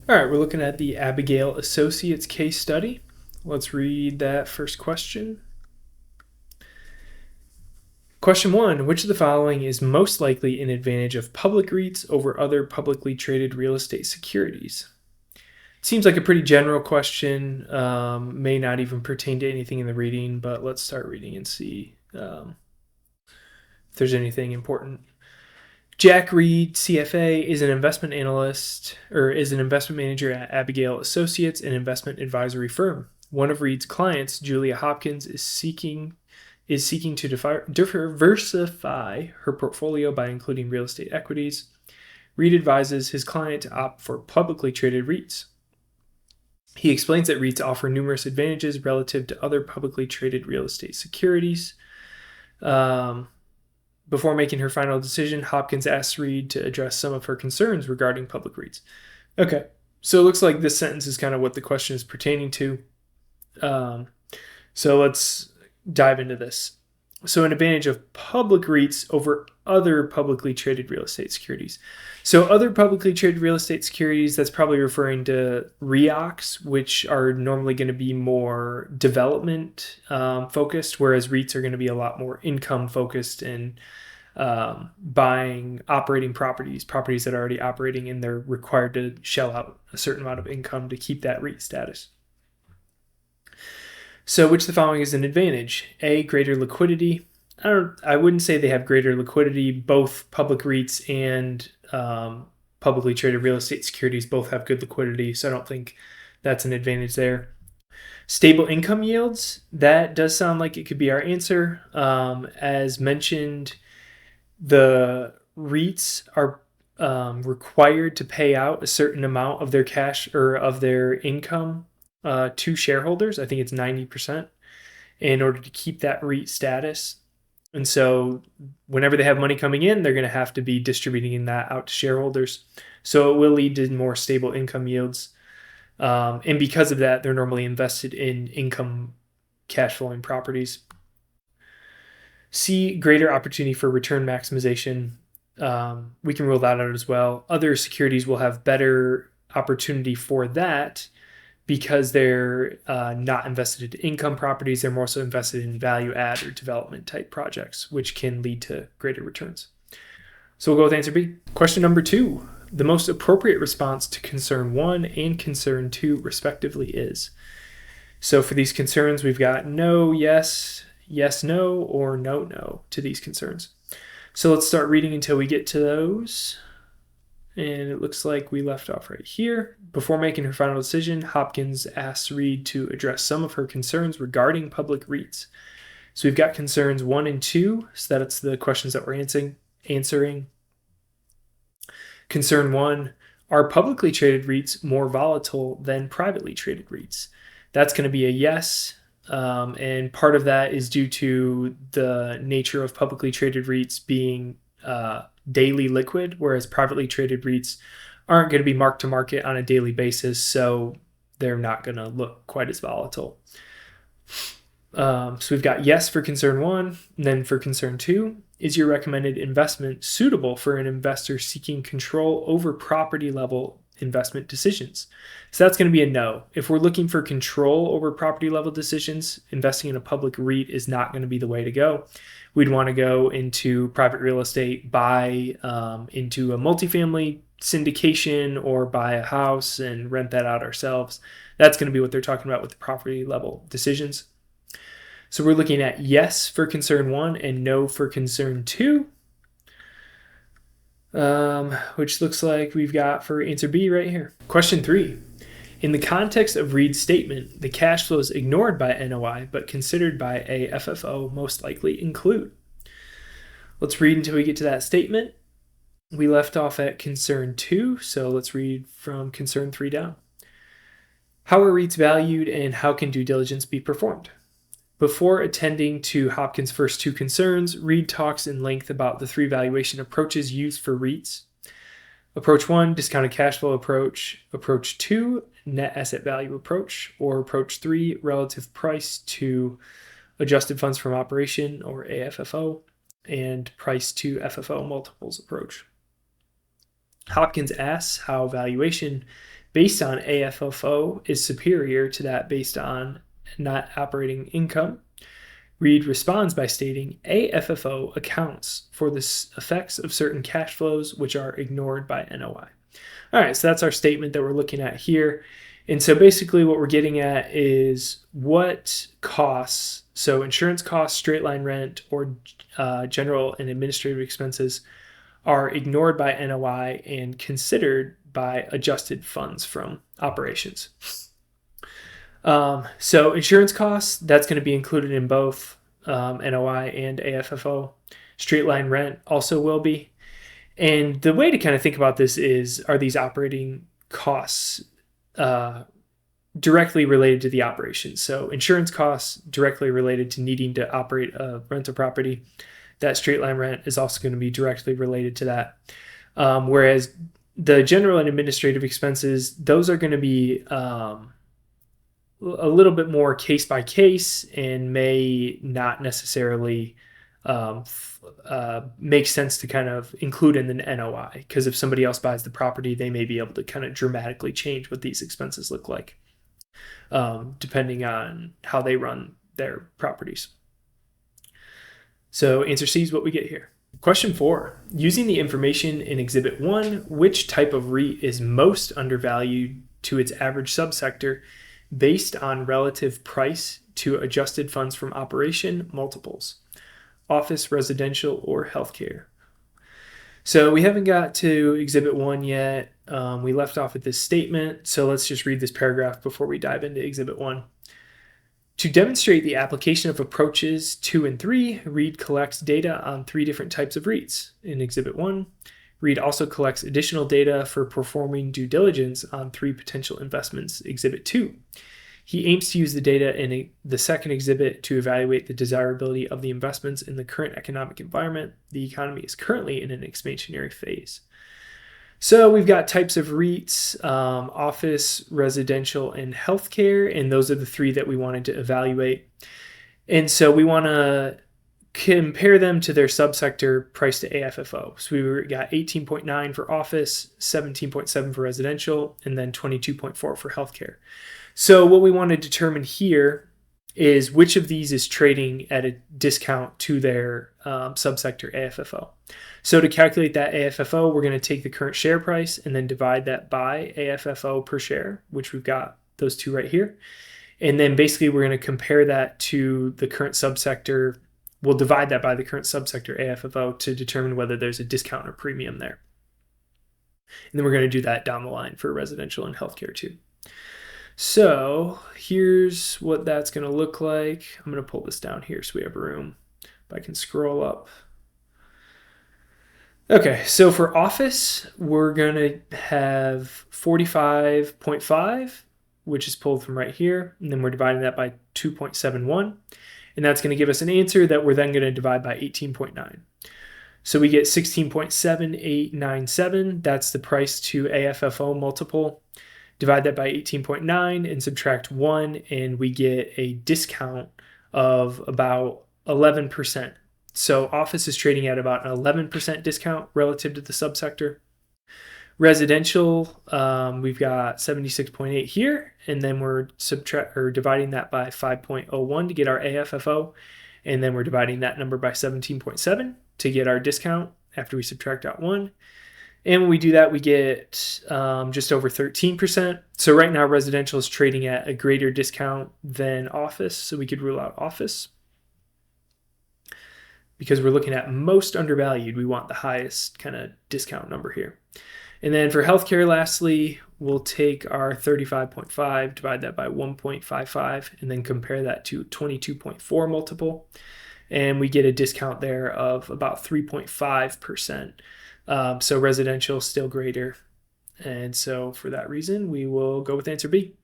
All right, we're looking at the Abigail Associates case study. Let's read that first question. Question 1. Which of the following is most likely an advantage of public REITs over other publicly traded real estate securities? It seems like a pretty general question, may not even pertain to anything in the reading, but let's start reading and see if there's anything important. Jack Reed, CFA, is an investment analyst or is an investment manager at Abigail Associates, an investment advisory firm. One of Reed's clients, Julia Hopkins, is seeking to diversify her portfolio by including real estate equities. Reed advises his client to opt for publicly traded REITs. He explains that REITs offer numerous advantages relative to other publicly traded real estate securities. Before making her final decision, Hopkins asks Reed to address some of her concerns regarding public REITs. Okay, so it looks like this sentence is kind of what the question is pertaining to. So let's dive into this. So an advantage of public REITs over other publicly traded real estate securities. So other publicly traded real estate securities, that's probably referring to REOCs, which are normally going to be more development focused, whereas REITs are going to be a lot more income focused and buying operating properties that are already operating, and they're required to shell out a certain amount of income to keep that REIT status. So which of the following is an advantage? A, greater liquidity. I wouldn't say they have greater liquidity. Both public REITs and publicly traded real estate securities both have good liquidity, so I don't think that's an advantage there. Stable income yields, that does sound like it could be our answer. As mentioned, the REITs are required to pay out a certain amount of their cash or of their income to shareholders. I think it's 90% in order to keep that REIT status. And so whenever they have money coming in, they're going to have to be distributing that out to shareholders. So it will lead to more stable income yields. And because of that, they're normally invested in income cash flowing properties. C, greater opportunity for return maximization. We can rule that out as well. Other securities will have better opportunity for that because they're not invested in income properties. They're more so invested in value add or development type projects, which can lead to greater returns. So we'll go with answer B. Question number 2. The most appropriate response to concern 1 and concern 2 respectively is. So for these concerns, we've got no, yes, yes, no, or no, no to these concerns. So let's start reading until we get to those. And it looks like we left off right here. Before making her final decision, Hopkins asks Reed to address some of her concerns regarding public REITs. So we've got concerns 1 and 2. So that's the questions that we're answering. Concern 1, are publicly traded REITs more volatile than privately traded REITs? That's going to be a yes. And part of that is due to the nature of publicly traded REITs being daily liquid, whereas privately traded REITs aren't going to be marked to market on a daily basis, so they're not going to look quite as volatile. So we've got yes for concern 1, and then for concern 2, is your recommended investment suitable for an investor seeking control over property level investment decisions? So that's going to be a no. If we're looking for control over property level decisions, investing in a public REIT is not going to be the way to go. We'd want to go into private real estate, buy into a multifamily syndication, or buy a house and rent that out ourselves. That's going to be what they're talking about with the property level decisions. So we're looking at yes for concern 1 and no for concern 2, which looks like we've got for answer B right here. Question 3. In the context of Reed's statement, the cash flows ignored by NOI but considered by a FFO most likely include. Let's read until we get to that statement. We left off at concern 2, so let's read from concern 3 down. How are REITs valued and how can due diligence be performed? Before attending to Hopkins' first 2 concerns, Reed talks in length about the 3 valuation approaches used for REITs. Approach 1, discounted cash flow approach. Approach 2, net asset value approach. Or approach 3, relative price to adjusted funds from operation, or AFFO. And price to FFO multiples approach. Hopkins asks how valuation based on AFFO is superior to that based on net operating income. Reed responds by stating, AFFO accounts for the effects of certain cash flows which are ignored by NOI. All right, so that's our statement that we're looking at here. And so basically what we're getting at is what costs, so insurance costs, straight line rent, or general and administrative expenses are ignored by NOI and considered by adjusted funds from operations. So insurance costs, that's going to be included in both NOI and AFFO. Straight line rent also will be. And the way to kind of think about this is, are these operating costs directly related to the operation? So insurance costs directly related to needing to operate a rental property. That straight line rent is also going to be directly related to that. Whereas the general and administrative expenses, those are going to be a little bit more case by case and may not necessarily make sense to kind of include in the NOI, because if somebody else buys the property, they may be able to kind of dramatically change what these expenses look like, depending on how they run their properties. So answer C is what we get here. Question 4, using the information in Exhibit 1, which type of REIT is most undervalued to its average subsector based on relative price to adjusted funds from operation multiples? Office, residential, or healthcare? So we haven't got to Exhibit 1 yet. We left off at this statement, so let's just read this paragraph before we dive into Exhibit 1. To demonstrate the application of approaches 2 and 3, Reed collects data on 3 different types of REITs. In Exhibit 1, Reed also collects additional data for performing due diligence on 3 potential investments. Exhibit 2. He aims to use the data in the second exhibit to evaluate the desirability of the investments in the current economic environment. The economy is currently in an expansionary phase. So we've got types of REITs, office, residential, and healthcare, and those are the 3 that we wanted to evaluate. And so we want to compare them to their subsector price to AFFO. So we got 18.9 for office, 17.7 for residential, and then 22.4 for healthcare. So what we want to determine here is which of these is trading at a discount to their subsector AFFO. So to calculate that AFFO, we're going to take the current share price and then divide that by AFFO per share, which we've got those 2 right here. And then basically we're going to compare that to the current subsector. We'll divide that by the current subsector AFFO to determine whether there's a discount or premium there. And then we're going to do that down the line for residential and healthcare too. So here's what that's going to look like. I'm going to pull this down here so we have room. If I can scroll up. Okay, so for office, we're going to have 45.5, which is pulled from right here. And then we're dividing that by 2.71. And that's going to give us an answer that we're then going to divide by 18.9. So we get 16.7897. That's the price to AFFO multiple. Divide that by 18.9 and subtract 1, and we get a discount of about 11%. So office is trading at about an 11% discount relative to the subsector. Residential, we've got 76.8 here, and then we're dividing that by 5.01 to get our AFFO, and then we're dividing that number by 17.7 to get our discount after we subtract out 1. And when we do that, we get just over 13%. So right now, residential is trading at a greater discount than office. So we could rule out office. Because we're looking at most undervalued, we want the highest kind of discount number here. And then for healthcare, lastly, we'll take our 35.5, divide that by 1.55, and then compare that to 22.4 multiple. And we get a discount there of about 3.5%. So residential still greater. And so for that reason, we will go with answer B.